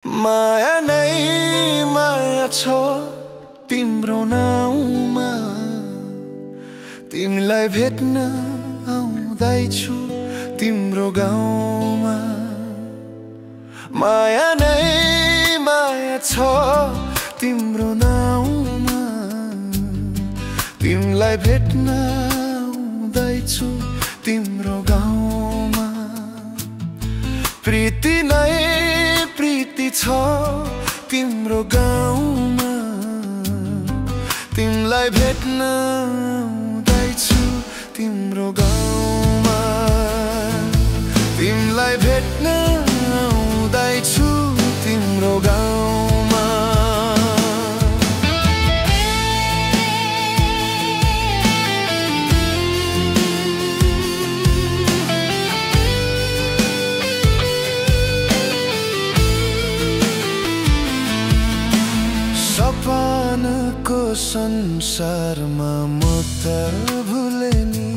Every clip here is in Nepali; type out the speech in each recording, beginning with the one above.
माया नै माया छ तिम्रो नाउँमा, तिमीलाई भेट्न आउँदैछु तिम्रो गाउँमा। माया नै माया छ तिम्रो नाउँमा, तिमीलाई भेट्न आउँदैछु तिम्रो गाउँमा। प्रीति नै प्रीति छ तिम्रो गाउँमा, तिमीलाई भेट्न आउँदैछु तिम्रो गाउँमा। तिमीलाई भेट्न आउँदैछु तिम्रो गाउँमा। सपनाको संसारमा म त भुले नि,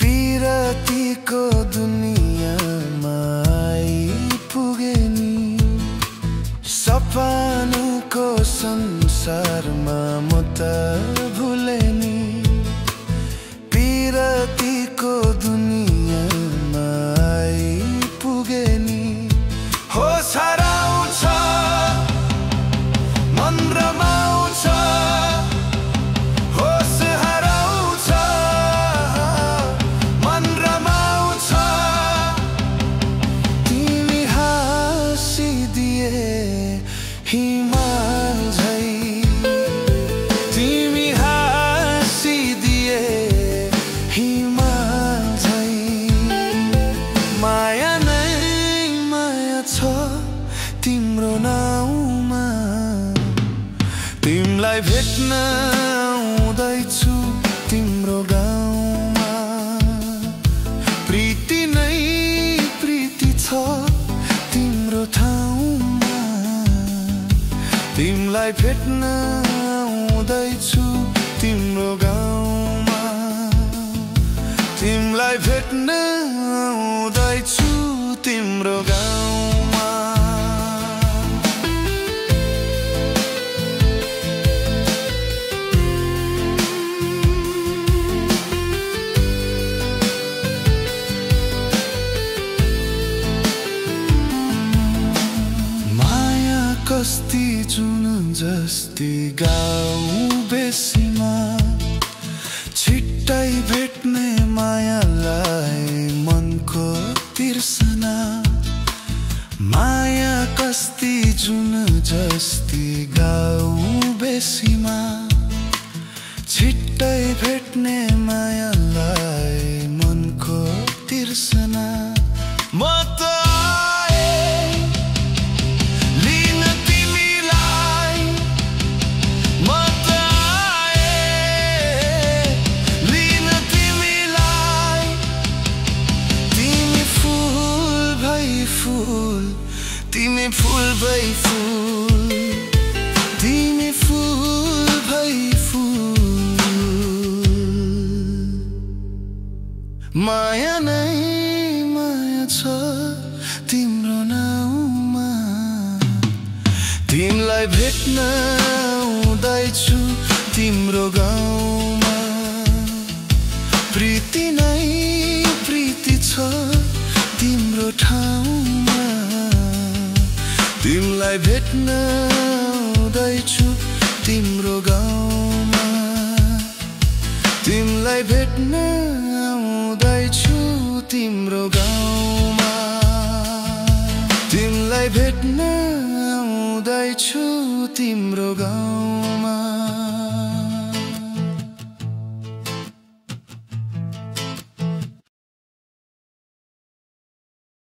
पिरतीको दुनियाँमा आइपुगे नि। सपनाको संसारमा म त भुले नि, पिरतीको दुनियाँमा आइपुगे नि। होस हराउँछ मन रमाउँछ, होस हराउँछ मन रमाउँछ। तिमी हाँसिदिए हिमाल झै, तिमी हाँसिदिए हिमाल झै। माया नै माया छ तिम्रो नाउँमा, तिमीलाई भेट्न आउँदैछु तिम्रो गाउँमा। प्रीति नै प्रीति छ तिम्रो ठाउँमा, तिमीलाई भेट्न आउँदैछु तिम्रो गाउँमा। तिमीलाई भेट्न आउँदैछु तिम्रो गाउँमा। कस्ती जुन जस्ती गाउँ बेसीमा, छिट्टै भेट्ने मायालाई मनको तिर्सना। माया कस्ती जुन जस्ती गाउँ बेसीमा, छिट्टै भेट्ने मायालाई मनको तिर्सना। म त तिमी फूल भई फूल, तिमी फूल भई फूल। माया नै माया छ तिम्रो नाउँमा, तिमीलाई भेट्न आउँदैछु तिम्रो गाउँमा। प्रीति नै प्रीति छ तिम्रो ठाउँमा, तिमीलाई भेट्न आउँदैछु तिम्रो गाउँमा। तिमीलाई भेट्न आउँदैछु तिम्रो गाउँमा। तिमीलाई भेट्न आउँदैछु तिम्रो गाउँमा।